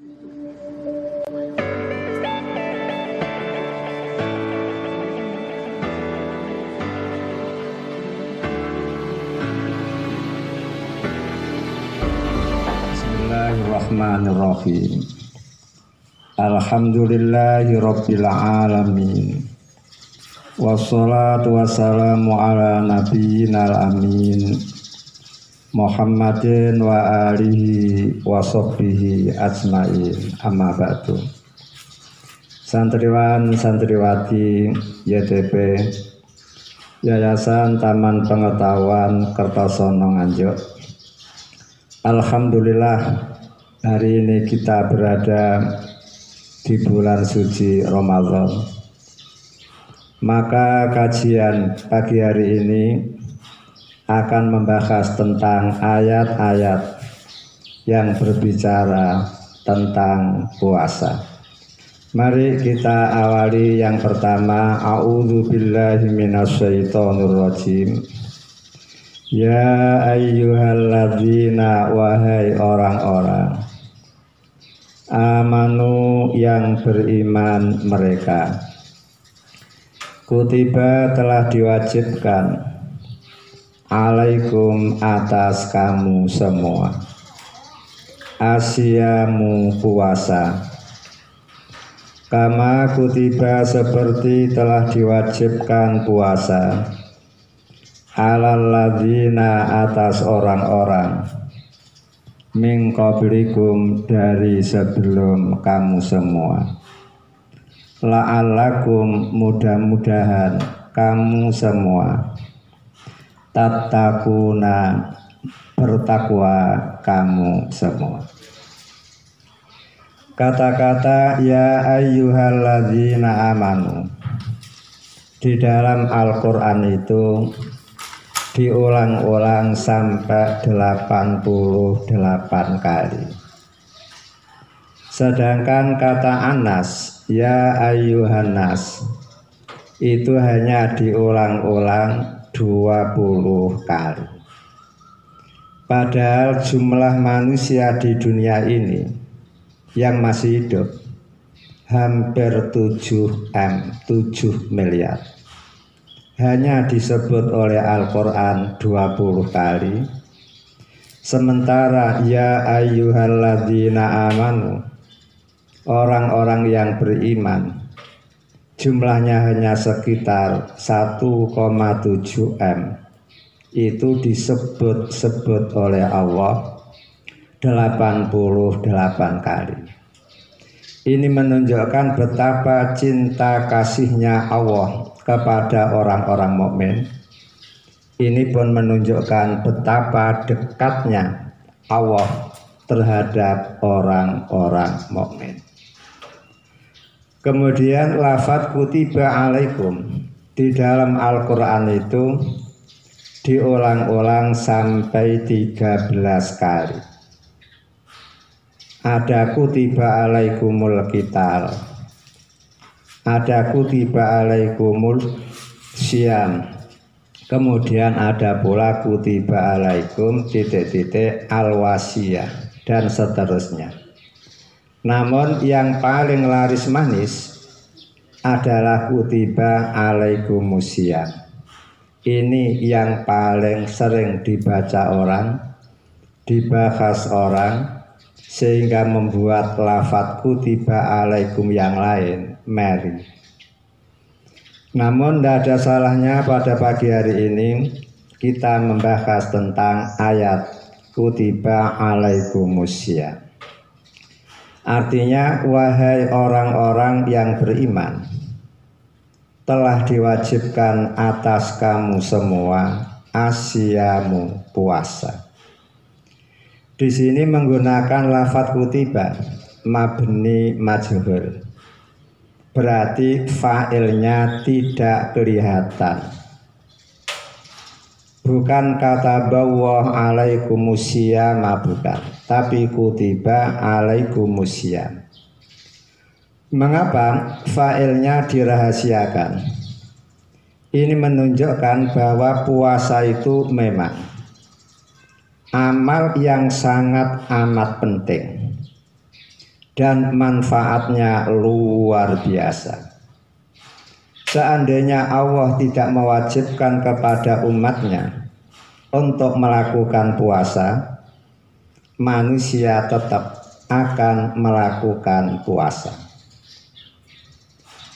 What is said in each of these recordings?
Bismillahirrahmanirrahim. Alhamdulillahi rabbil alamin. Wassalatu wassalamu ala nabiyyinal amin Muhammadin wa alihi wa sahbihi ajmain. Amma ba'du. Santriwan santriwati YTP Yayasan Taman Pengetahuan Kertosono Nganjuk. Alhamdulillah, hari ini kita berada di bulan suci Ramadan. Maka kajian pagi hari ini akan membahas tentang ayat-ayat yang berbicara tentang puasa. Mari kita awali yang pertama. A'udzubillahi minasyaitonirrajim. Ya ayyuhalladzina, wahai orang-orang amanu yang beriman mereka, kutiba telah diwajibkan, alaikum atas kamu semua, asyamu puasa, kama kutiba seperti telah diwajibkan puasa, alal ladzina atas orang-orang, min qablikum dari sebelum kamu semua, la'allakum mudah-mudahan kamu semua, tattaquna bertakwa kamu semua. Kata-kata ya ayyuhalladzina amanu di dalam Al-Quran itu diulang-ulang sampai 88 kali. Sedangkan kata Anas, ya ayyuhannas, itu hanya diulang-ulang 20 kali. Padahal jumlah manusia di dunia ini yang masih hidup hampir 7 miliar. Hanya disebut oleh Al-Quran 20 kali. Sementara ya ayyuhalladzina amanu, orang-orang yang beriman, jumlahnya hanya sekitar 1,7 M. Itu disebut-sebut oleh Allah 88 kali. Ini menunjukkan betapa cinta kasihnya Allah kepada orang-orang mukmin. Ini pun menunjukkan betapa dekatnya Allah terhadap orang-orang mukmin. Kemudian lafadz kutiba alaikum di dalam Al-Quran itu diulang-ulang sampai 13 kali. Ada kutiba alaikumul qital, ada kutiba alaikumul syiyam, kemudian ada pula kutiba alaikum al-wasiyah dan seterusnya. Namun yang paling laris manis adalah kutiba alaikumus syiyam. Ini yang paling sering dibaca orang, dibahas orang, sehingga membuat lafadz kutiba alaikum yang lain meri. Namun tidak ada salahnya pada pagi hari ini kita membahas tentang ayat kutiba alaikumus syiyam. Artinya, wahai orang-orang yang beriman, telah diwajibkan atas kamu semua asyamu puasa. Di sini menggunakan lafadz kutiba mabni majhul, berarti fa'ilnya tidak kelihatan. Bukan kata bawah alaikumussyam, bukan, tapi kutiba alaikumussyam. Mengapa fa'ilnya dirahasiakan? Ini menunjukkan bahwa puasa itu memang amal yang sangat amat penting dan manfaatnya luar biasa. Seandainya Allah tidak mewajibkan kepada umatnya untuk melakukan puasa, manusia tetap akan melakukan puasa.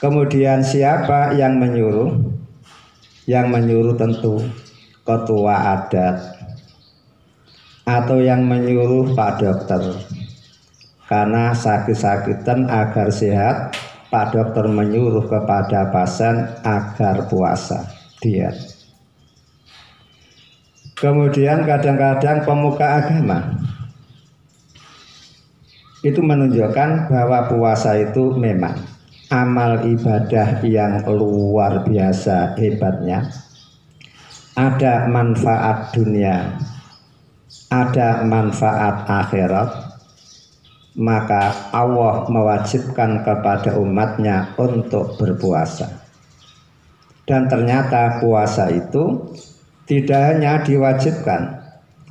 Kemudian siapa yang menyuruh? Yang menyuruh tentu ketua adat atau yang menyuruh Pak Dokter. Karena sakit-sakitan agar sehat, Pak Dokter menyuruh kepada pasien agar puasa, diet. Kemudian kadang-kadang pemuka agama itu menunjukkan bahwa puasa itu memang amal ibadah yang luar biasa hebatnya. Ada manfaat dunia, ada manfaat akhirat. Maka Allah mewajibkan kepada umatnya untuk berpuasa. Dan ternyata puasa itu tidak hanya diwajibkan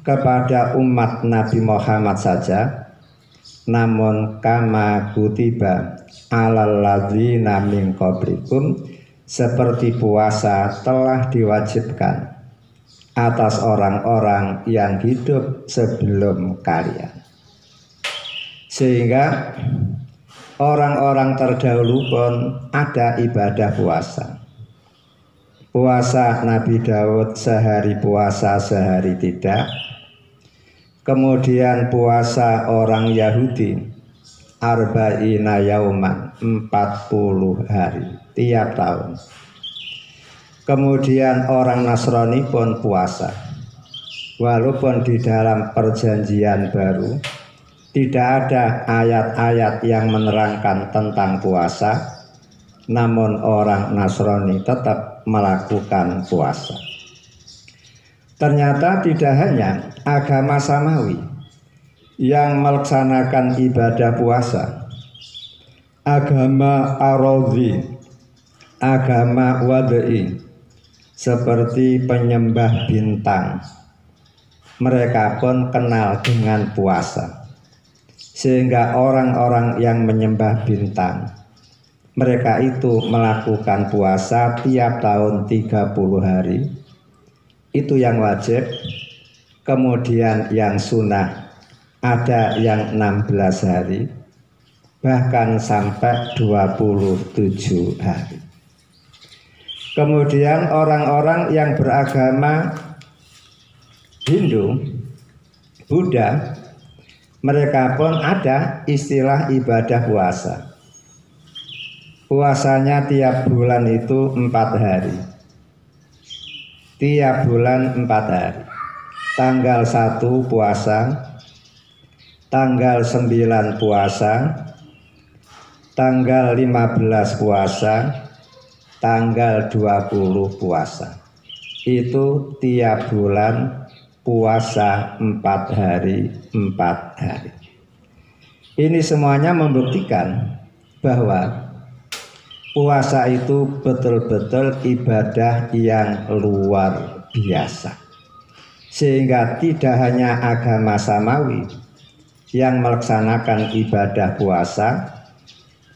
kepada umat Nabi Muhammad saja, namun kama kutiba alal ladzina min qablikum, seperti puasa telah diwajibkan atas orang-orang yang hidup sebelum kalian. Sehingga orang-orang terdahulu pun ada ibadah puasa. Puasa Nabi Daud sehari puasa sehari tidak. Kemudian puasa orang Yahudi arba'ina yauman, 40 hari tiap tahun. Kemudian orang Nasrani pun puasa. Walaupun di dalam perjanjian baru tidak ada ayat-ayat yang menerangkan tentang puasa, namun orang Nasrani tetap melakukan puasa. Ternyata tidak hanya agama Samawi yang melaksanakan ibadah puasa, agama Arodhi, agama Wadai, seperti penyembah bintang, mereka pun kenal dengan puasa. Sehingga orang-orang yang menyembah bintang, mereka itu melakukan puasa tiap tahun 30 hari. Itu yang wajib. Kemudian yang sunnah ada yang 16 hari, bahkan sampai 27 hari. Kemudian orang-orang yang beragama Hindu, Buddha, mereka pun ada istilah ibadah puasa. Puasanya tiap bulan itu 4 hari. Tiap bulan 4 hari. Tanggal 1 puasa, tanggal 9 puasa, tanggal 15 puasa, tanggal 20 puasa. Itu tiap bulan puasa 4 hari, 4 hari. Ini semuanya membuktikan bahwa puasa itu betul-betul ibadah yang luar biasa. Sehingga tidak hanya agama Samawi yang melaksanakan ibadah puasa,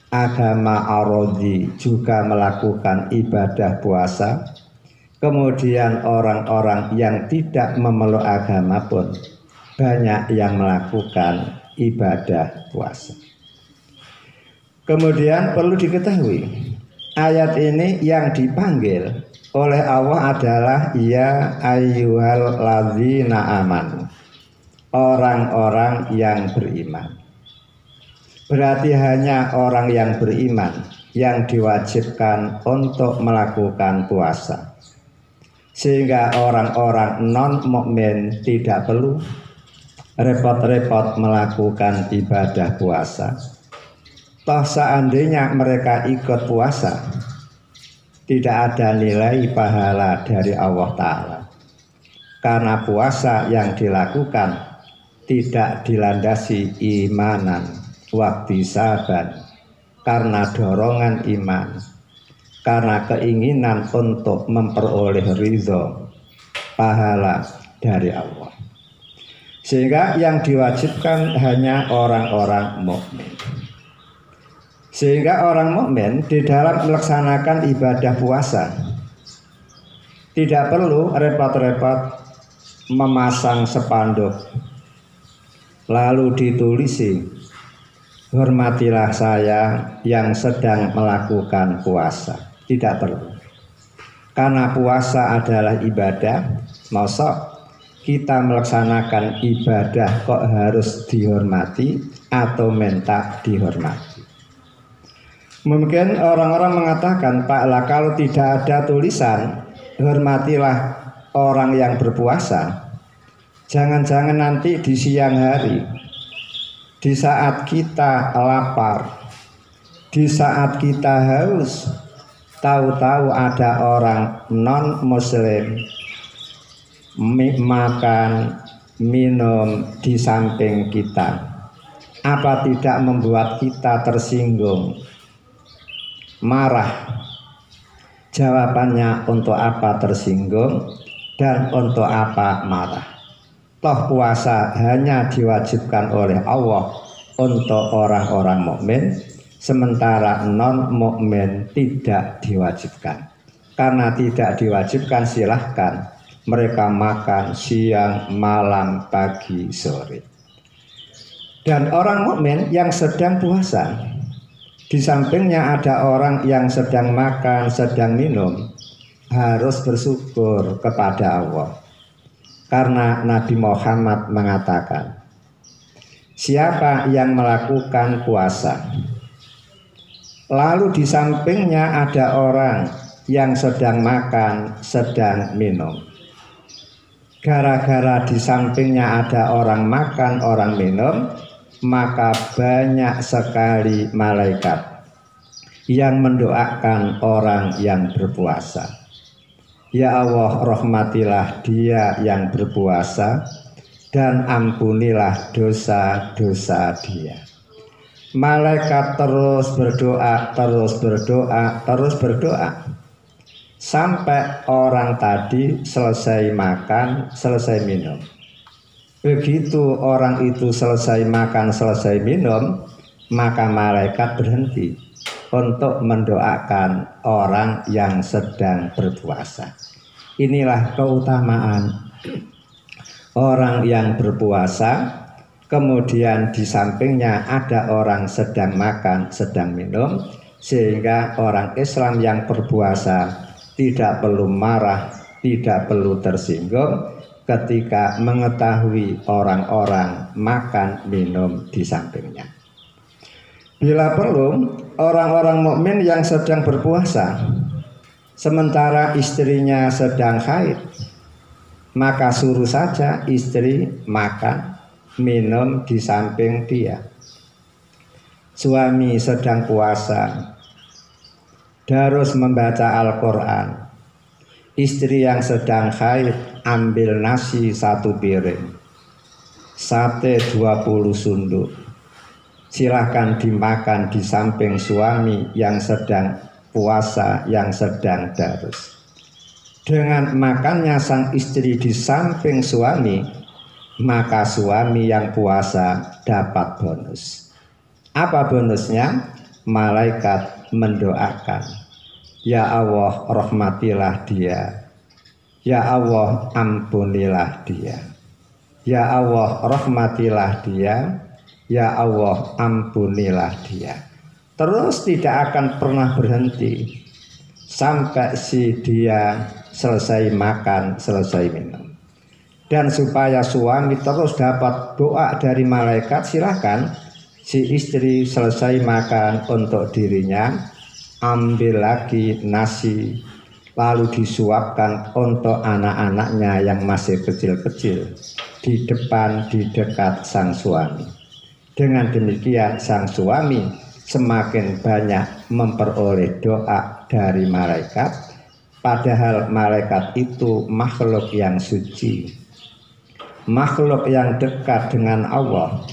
agama Arodhi juga melakukan ibadah puasa. Kemudian orang-orang yang tidak memeluk agama pun banyak yang melakukan ibadah puasa. Kemudian perlu diketahui, ayat ini yang dipanggil oleh Allah adalah ya ayyuhal ladzina amanu, orang-orang yang beriman. Berarti hanya orang yang beriman yang diwajibkan untuk melakukan puasa. Sehingga orang-orang non-mukmin tidak perlu repot-repot melakukan ibadah puasa. Toh seandainya mereka ikut puasa, tidak ada nilai pahala dari Allah Ta'ala. Karena puasa yang dilakukan tidak dilandasi imanan, wahtisaban, karena dorongan iman, karena keinginan untuk memperoleh ridho, pahala dari Allah. Sehingga yang diwajibkan hanya orang-orang mukmin. Sehingga orang mukmin di dalam melaksanakan ibadah puasa tidak perlu repot-repot memasang spanduk lalu ditulisi, hormatilah saya yang sedang melakukan puasa. Tidak perlu. Karena puasa adalah ibadah, masa kita melaksanakan ibadah kok harus dihormati atau minta dihormati. Mungkin orang-orang mengatakan, Pak, lah kalau tidak ada tulisan hormatilah orang yang berpuasa, jangan-jangan nanti di siang hari, di saat kita lapar, di saat kita haus, tahu-tahu ada orang non muslim makan minum di samping kita, apa tidak membuat kita tersinggung, marah? Jawabannya, untuk apa tersinggung dan untuk apa marah? Toh puasa hanya diwajibkan oleh Allah untuk orang-orang mukmin, sementara non mukmin tidak diwajibkan. Karena tidak diwajibkan, silahkan mereka makan siang, malam, pagi, sore. Dan orang mukmin yang sedang puasa, di sampingnya ada orang yang sedang makan, sedang minum, harus bersyukur kepada Allah. Karena Nabi Muhammad mengatakan, siapa yang melakukan puasa, lalu di sampingnya ada orang yang sedang makan, sedang minum, gara-gara di sampingnya ada orang makan, orang minum, maka banyak sekali malaikat yang mendoakan orang yang berpuasa. Ya Allah, rahmatilah dia yang berpuasa dan ampunilah dosa-dosa dia. Malaikat terus berdoa, terus berdoa, terus berdoa, sampai orang tadi selesai makan, selesai minum. Begitu orang itu selesai makan, selesai minum, maka malaikat berhenti untuk mendoakan orang yang sedang berpuasa. Inilah keutamaan orang yang berpuasa, kemudian di sampingnya ada orang sedang makan, sedang minum, sehingga orang Islam yang berpuasa tidak perlu marah, tidak perlu tersinggung ketika mengetahui orang-orang makan minum di sampingnya. Bila perlu, orang-orang mukmin yang sedang berpuasa sementara istrinya sedang haid, maka suruh saja istri makan minum di samping dia. Suami sedang puasa, harus membaca Al-Quran. Istri yang sedang haid ambil nasi 1 piring, sate 20 sunduk, silahkan dimakan di samping suami yang sedang puasa, yang sedang darus. Dengan makannya sang istri di samping suami, maka suami yang puasa dapat bonus. Apa bonusnya? Malaikat mendoakan, ya Allah, rahmatilah dia. Ya Allah, ampunilah dia. Ya Allah, rahmatilah dia. Ya Allah, ampunilah dia. Terus tidak akan pernah berhenti sampai si dia selesai makan, selesai minum. Dan supaya suami terus dapat doa dari malaikat, silahkan si istri selesai makan untuk dirinya, ambil lagi nasi, lalu disuapkan untuk anak-anaknya yang masih kecil-kecil di depan, di dekat sang suami. Dengan demikian sang suami semakin banyak memperoleh doa dari malaikat, padahal malaikat itu makhluk yang suci, makhluk yang dekat dengan Allah.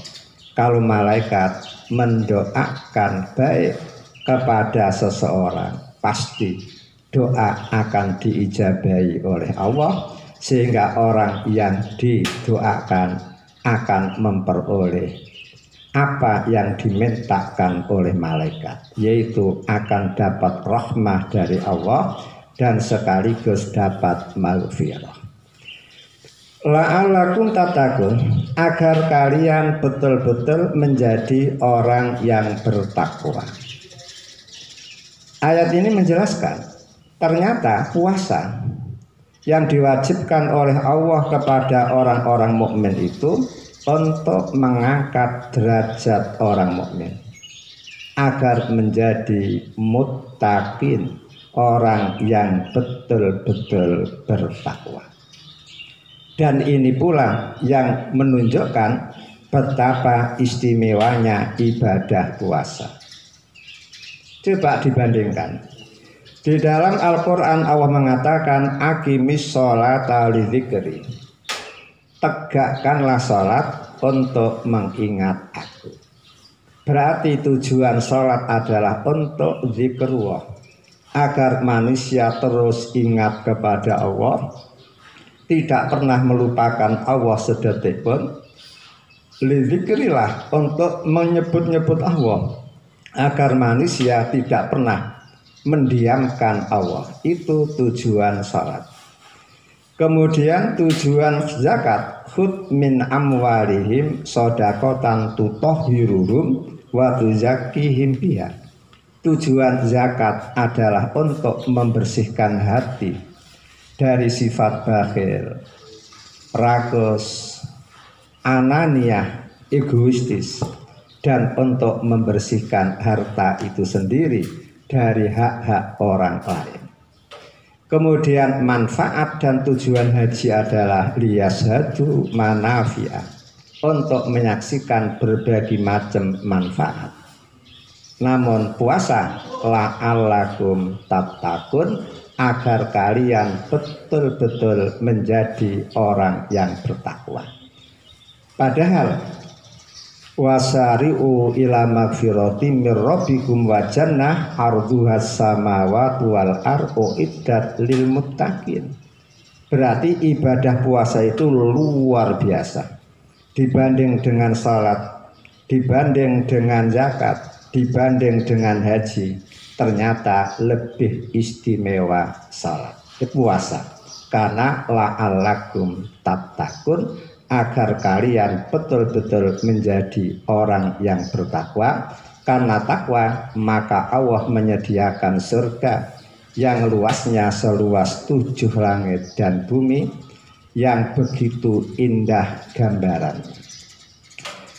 Kalau malaikat mendoakan baik kepada seseorang, pasti doa akan diijabahi oleh Allah, sehingga orang yang didoakan akan memperoleh apa yang dimintakan oleh malaikat, yaitu akan dapat rahmah dari Allah dan sekaligus dapat maghfirah. La'allakum tattaqun, agar kalian betul-betul menjadi orang yang bertakwa. Ayat ini menjelaskan ternyata puasa yang diwajibkan oleh Allah kepada orang-orang mukmin itu untuk mengangkat derajat orang mukmin agar menjadi muttaqin, orang yang betul-betul bertakwa. Dan ini pula yang menunjukkan betapa istimewanya ibadah puasa. Coba dibandingkan. Di dalam Al-Quran Allah mengatakan aqimis sholata lidzikri, tegakkanlah sholat untuk mengingat aku. Berarti tujuan sholat adalah untuk zikrullah, agar manusia terus ingat kepada Allah, tidak pernah melupakan Allah sedetik pun. Lidzikrillah, untuk menyebut-nyebut Allah, agar manusia tidak pernah mendiamkan Allah. Itu tujuan salat. Kemudian tujuan zakat, khudh min amwalihim shadaqatan tutahhiruhum wa tuzakkihim biha. Tujuan zakat adalah untuk membersihkan hati dari sifat bakhil, rakus, ananiah, egoistis, dan untuk membersihkan harta itu sendiri dari hak-hak orang lain. Kemudian manfaat dan tujuan haji adalah liyashhadu manafi'a, untuk menyaksikan berbagai macam manfaat. Namun puasa la'allakum tattaqun, agar kalian betul-betul menjadi orang yang bertakwa. Padahal wasari'u ila magfirati mir rabbikum wa jannah arduhas samawati wal ardu iddat lil muttaqin. Berarti ibadah puasa itu luar biasa dibanding dengan salat, dibanding dengan zakat, dibanding dengan haji. Ternyata lebih istimewa salat, puasa, karena la'allakum tattaqun, agar kalian betul-betul menjadi orang yang bertakwa. Karena takwa maka Allah menyediakan surga yang luasnya seluas 7 langit dan bumi, yang begitu indah gambaran.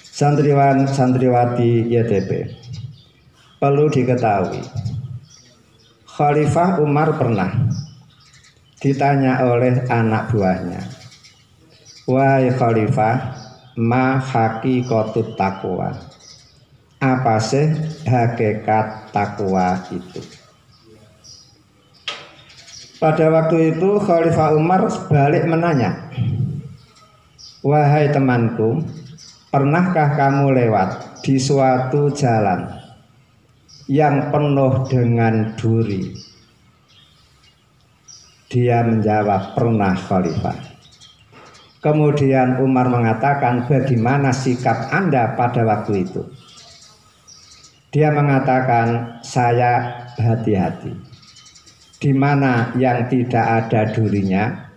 Santriwan santriwati YTP, perlu diketahui, Khalifah Umar pernah ditanya oleh anak buahnya, wahai Khalifah, ma haqiqatut taqwa, apa sih hakikat takwa itu? Pada waktu itu Khalifah Umar balik menanya, wahai temanku, pernahkah kamu lewat di suatu jalan yang penuh dengan duri? Dia menjawab, pernah Khalifah. Kemudian Umar mengatakan, bagaimana sikap Anda pada waktu itu? Dia mengatakan, saya hati-hati. Di mana yang tidak ada durinya,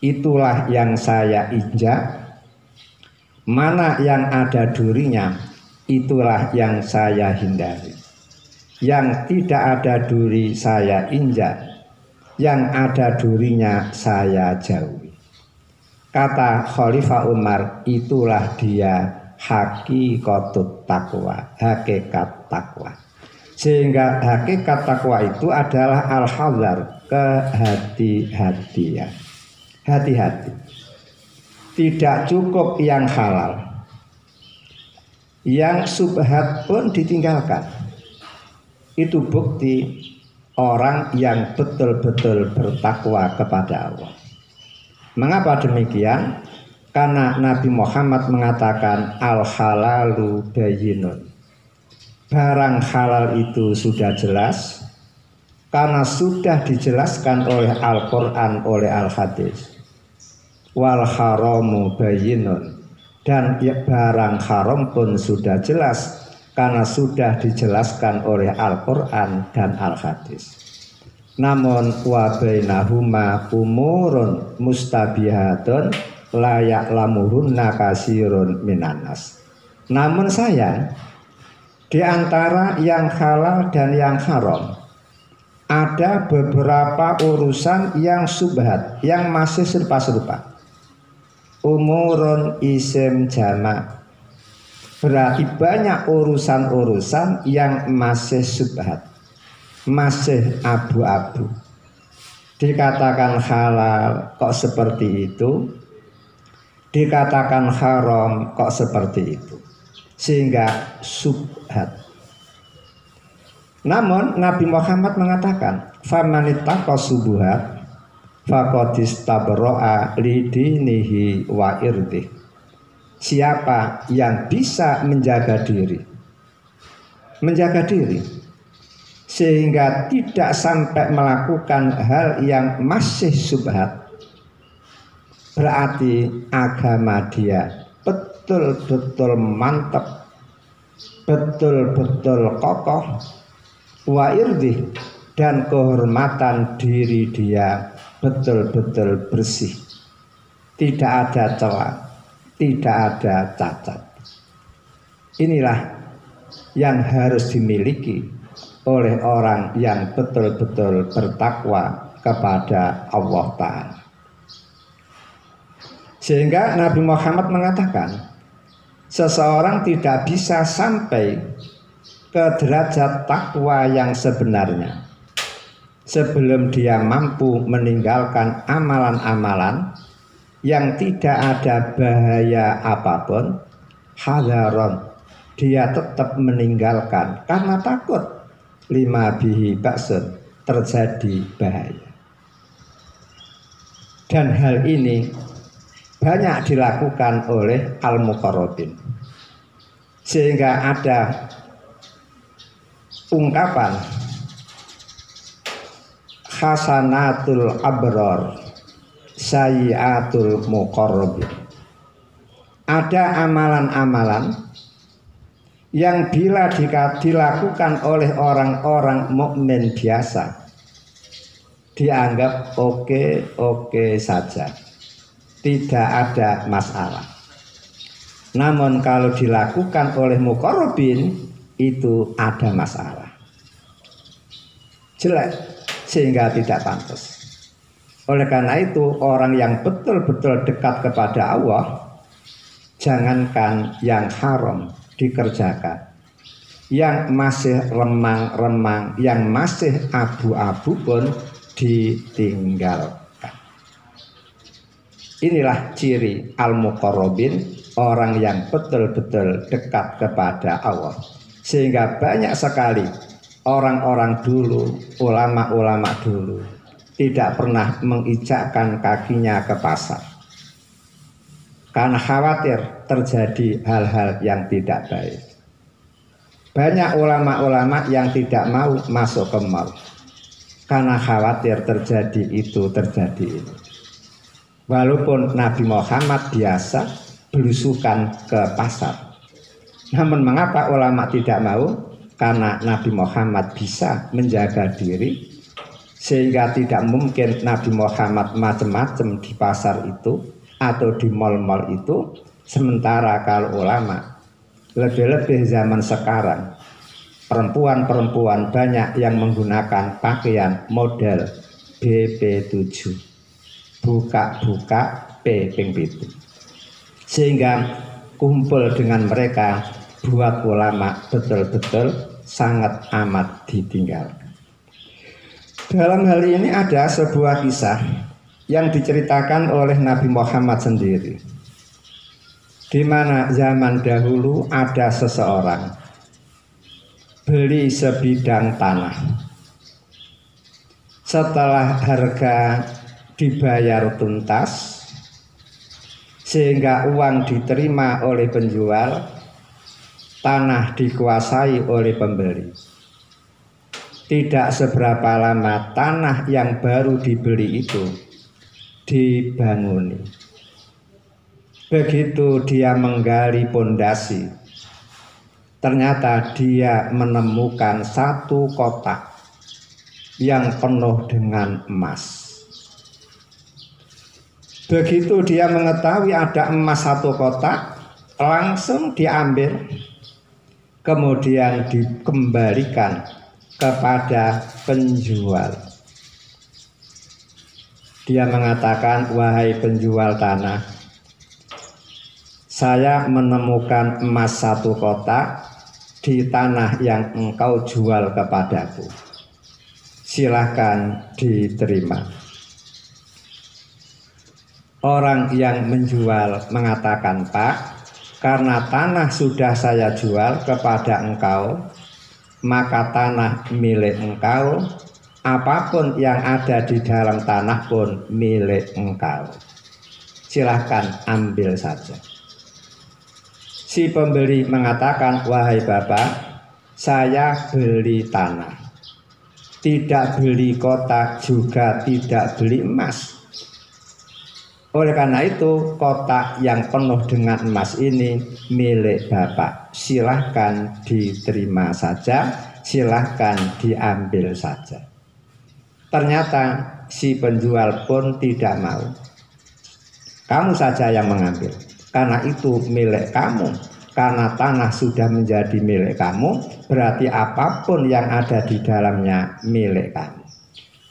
itulah yang saya injak. Mana yang ada durinya, itulah yang saya hindari. Yang tidak ada duri saya injak, yang ada durinya saya jauhi. Kata Khalifah Umar, itulah dia haqiqatut taqwa, hakikat takwa. Sehingga hakikat takwa itu adalah al-hadar, kehati-hatian. Hati-hati. Tidak cukup yang halal, yang subhat pun ditinggalkan. Itu bukti orang yang betul-betul bertakwa kepada Allah. Mengapa demikian? Karena Nabi Muhammad mengatakan al-halalu bayyinun. Barang halal itu sudah jelas karena sudah dijelaskan oleh Al-Quran, oleh Al-Hadis. Wal haramu bayyinun, Dan ya, barang haram pun sudah jelas karena sudah dijelaskan oleh Al-Quran dan Al-Hadis. Namun wa bainahuma umurun mustabihatun la ya'lamuhunna katsirun minanas. Namun sayang, di antara yang halal dan yang haram ada beberapa urusan yang subhat, yang masih serupa-serupa. Umurun isim jamak, berarti banyak urusan-urusan yang masih subhat, masih abu-abu. Dikatakan halal kok seperti itu, dikatakan haram kok seperti itu, sehingga subhat. Namun Nabi Muhammad mengatakan famanittaqa subuhat faqad istabra'a lidinihi wa irdih. Siapa yang bisa menjaga diri sehingga tidak sampai melakukan hal yang masih subhat, berarti agama dia betul-betul mantap, betul-betul kokoh, wa irdih, dan kehormatan diri dia betul-betul bersih, tidak ada celah, tidak ada cacat. Inilah yang harus dimiliki oleh orang yang betul-betul bertakwa kepada Allah Ta'ala. Sehingga Nabi Muhammad mengatakan seseorang tidak bisa sampai ke derajat takwa yang sebenarnya sebelum dia mampu meninggalkan amalan-amalan yang tidak ada bahaya apapun. Hadaron, dia tetap meninggalkan karena takut lima bihi ba'sun, terjadi bahaya. Dan hal ini banyak dilakukan oleh al-muqarrabin, sehingga ada ungkapan hasanatul abrar sayyiatul muqarrabin. Ada amalan-amalan yang bila dilakukan oleh orang-orang mukmin biasa dianggap oke-oke saja, tidak ada masalah. Namun kalau dilakukan oleh muqarrabin itu ada masalah, jelek, sehingga tidak pantas. Oleh karena itu orang yang betul-betul dekat kepada Allah, jangankan yang haram dikerjakan, yang masih remang-remang, yang masih abu-abu pun ditinggalkan. Inilah ciri al-muqarrabin, orang yang betul-betul dekat kepada Allah. Sehingga banyak sekali orang-orang dulu, ulama-ulama dulu tidak pernah menginjakkan kakinya ke pasar karena khawatir terjadi hal-hal yang tidak baik. Banyak ulama-ulama yang tidak mau masuk ke mal karena khawatir terjadi itu, terjadi ini. Walaupun Nabi Muhammad biasa belusukan ke pasar, namun mengapa ulama tidak mau? Karena Nabi Muhammad bisa menjaga diri, sehingga tidak mungkin Nabi Muhammad macam-macam di pasar itu atau di mal-mal itu. Sementara kalau ulama, lebih-lebih zaman sekarang, perempuan-perempuan banyak yang menggunakan pakaian model BP7, buka-buka P ping pitu, sehingga kumpul dengan mereka buat ulama betul-betul sangat amat ditinggalkan. Dalam hal ini ada sebuah kisah yang diceritakan oleh Nabi Muhammad sendiri, di mana zaman dahulu ada seseorang beli sebidang tanah. Setelah harga dibayar tuntas, sehingga uang diterima oleh penjual, tanah dikuasai oleh pembeli. Tidak seberapa lama tanah yang baru dibeli itu dibanguni. Begitu dia menggali pondasi, ternyata dia menemukan satu kotak yang penuh dengan emas. Begitu dia mengetahui ada emas satu kotak, langsung diambil, kemudian dikembalikan kepada penjual. Dia mengatakan, wahai penjual tanah, saya menemukan emas satu kotak di tanah yang engkau jual kepadaku. Silahkan diterima. Orang yang menjual mengatakan, Pak, karena tanah sudah saya jual kepada engkau, maka tanah milik engkau, apapun yang ada di dalam tanah pun milik engkau. Silahkan ambil saja. Si pembeli mengatakan, wahai Bapak, saya beli tanah, tidak beli kotak, juga tidak beli emas. Oleh karena itu, kotak yang penuh dengan emas ini milik Bapak. Silahkan diterima saja, silahkan diambil saja. Ternyata si penjual pun tidak mau. Kamu saja yang mengambil, karena itu milik kamu. Karena tanah sudah menjadi milik kamu, berarti apapun yang ada di dalamnya milik kamu.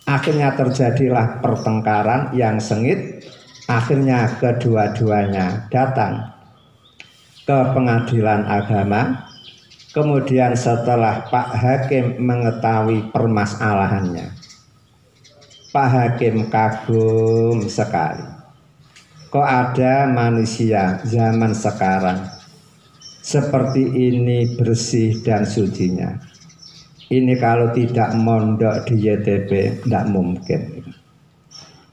Akhirnya terjadilah pertengkaran yang sengit. Akhirnya kedua-duanya datang ke pengadilan agama. Kemudian setelah Pak Hakim mengetahui permasalahannya, Pak Hakim kagum sekali. Kok ada manusia zaman sekarang seperti ini bersih dan sucinya. Ini kalau tidak mondok di YTB tidak mungkin.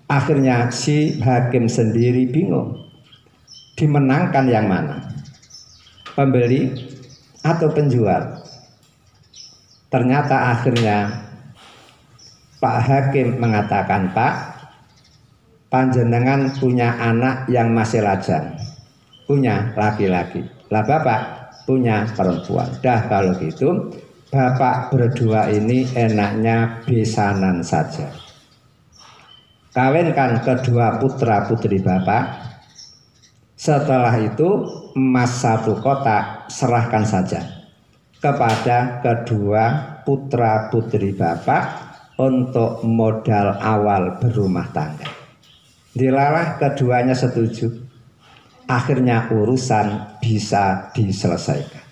Akhirnya si hakim sendiri bingung, dimenangkan yang mana, pembeli atau penjual. Ternyata akhirnya Pak Hakim mengatakan, Pak, panjenengan punya anak yang masih lajang, punya laki-laki, lah Bapak punya perempuan. Dah kalau gitu Bapak berdua ini enaknya besanan saja. Kawinkan kedua putra putri Bapak. Setelah itu emas satu kotak serahkan saja kepada kedua putra putri Bapak untuk modal awal berumah tangga. Dilalah keduanya setuju. Akhirnya urusan bisa diselesaikan.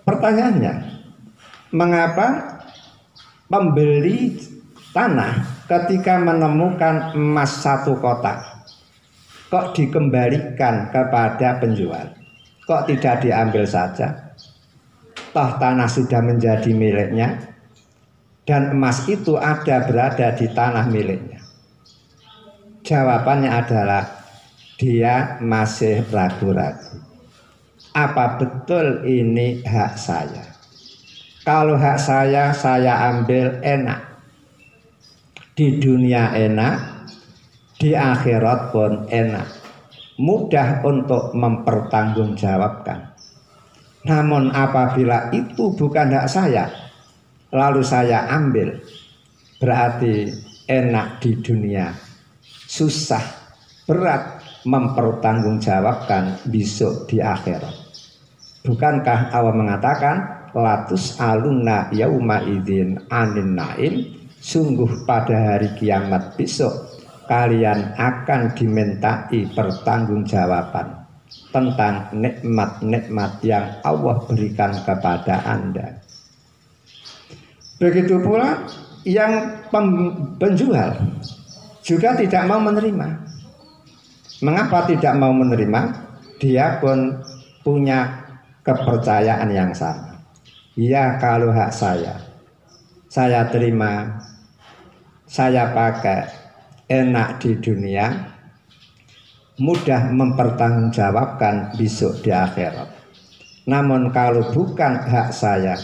Pertanyaannya, mengapa pembeli tanah ketika menemukan emas satu kotak kok dikembalikan kepada penjual? Kok tidak diambil saja? Toh tanah sudah menjadi miliknya dan emas itu berada di tanah miliknya. Jawabannya adalah dia masih ragu-ragu. Apa betul ini hak saya? Kalau hak saya ambil enak. Di dunia enak, di akhirat pun enak. Mudah untuk mempertanggungjawabkan. Namun apabila itu bukan hak saya, lalu saya ambil, berarti enak di dunia, susah, berat mempertanggungjawabkan besok di akhirat. Bukankah Allah mengatakan, latus alunna yauma idzin anin naim, sungguh pada hari kiamat besok kalian akan dimintai pertanggungjawaban tentang nikmat-nikmat yang Allah berikan kepada Anda. Begitu pula yang penjual juga tidak mau menerima. Mengapa tidak mau menerima? Dia pun punya kepercayaan yang sama. Ya, kalau hak saya terima, saya pakai, enak di dunia, mudah mempertanggungjawabkan besok di akhirat. Namun kalau bukan hak saya,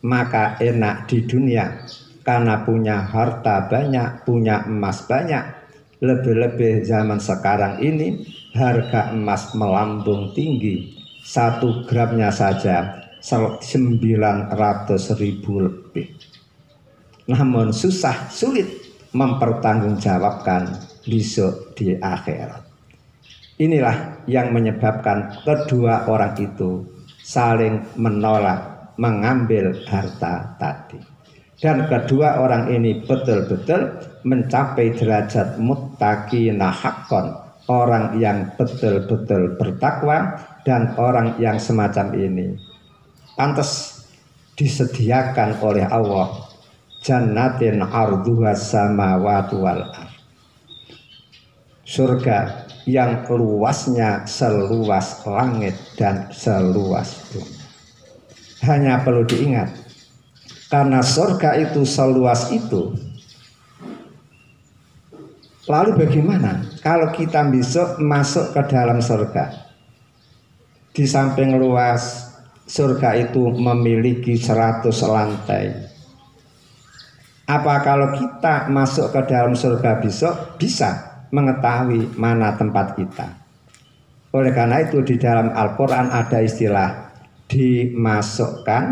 maka enak di dunia karena punya harta banyak, punya emas banyak, Lebih-lebih zaman sekarang ini harga emas melambung tinggi, 1 gramnya saja 900.000 lebih. Namun sulit mempertanggungjawabkan besok di akhirat. Inilah yang menyebabkan kedua orang itu saling menolak mengambil harta tadi. Dan kedua orang ini betul-betul mencapai derajat muttaqina haqqan, orang yang betul-betul bertakwa, dan orang yang semacam ini pantas disediakan oleh Allah jannatin arduha samawati wal ardh, surga yang luasnya seluas langit dan seluas bumi. Hanya perlu diingat, karena surga itu seluas itu, lalu bagaimana kalau kita besok masuk ke dalam surga? Di samping luas, surga itu memiliki 100 lantai. Apa kalau kita masuk ke dalam surga besok bisa mengetahui mana tempat kita? Oleh karena itu di dalam Al-Quran ada istilah dimasukkan,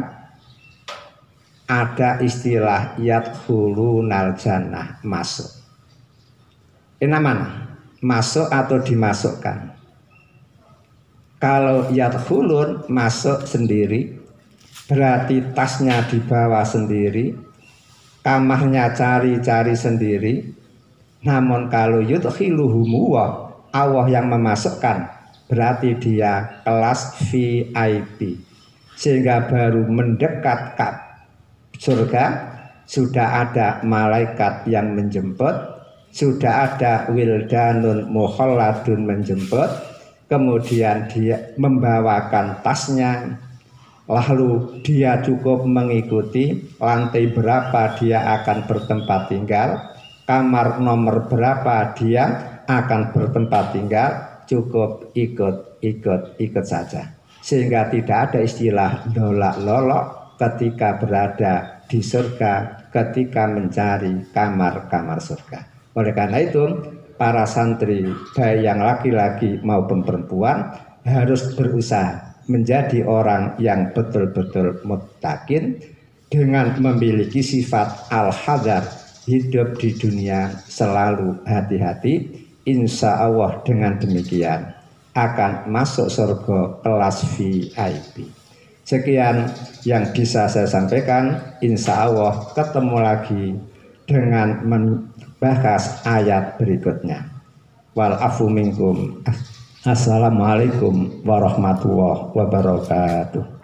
ada istilah yadkhulunal jannah, masuk. Ini mana? Masuk atau dimasukkan? Kalau yadkhulun, masuk sendiri, berarti tasnya dibawa sendiri, kamarnya cari-cari sendiri. Namun kalau yudkhiluhumu, Allah yang memasukkan, berarti dia kelas VIP, sehingga baru mendekat ke surga sudah ada malaikat yang menjemput, sudah ada wildanun mukhalladun menjemput, kemudian dia membawakan tasnya, lalu dia cukup mengikuti lantai berapa dia akan bertempat tinggal, kamar nomor berapa dia akan bertempat tinggal, cukup ikut saja, sehingga tidak ada istilah nolak-lolok ketika berada di surga, ketika mencari kamar-kamar surga. Oleh karena itu para santri baik yang laki-laki maupun perempuan harus berusaha menjadi orang yang betul-betul muttaqin dengan memiliki sifat al-hadar, hidup di dunia selalu hati-hati. Insya Allah dengan demikian akan masuk surga kelas VIP. Sekian yang bisa saya sampaikan. Insya Allah ketemu lagi dengan membahas ayat berikutnya. Wal afu minkum. Assalamualaikum warahmatullahi wabarakatuh.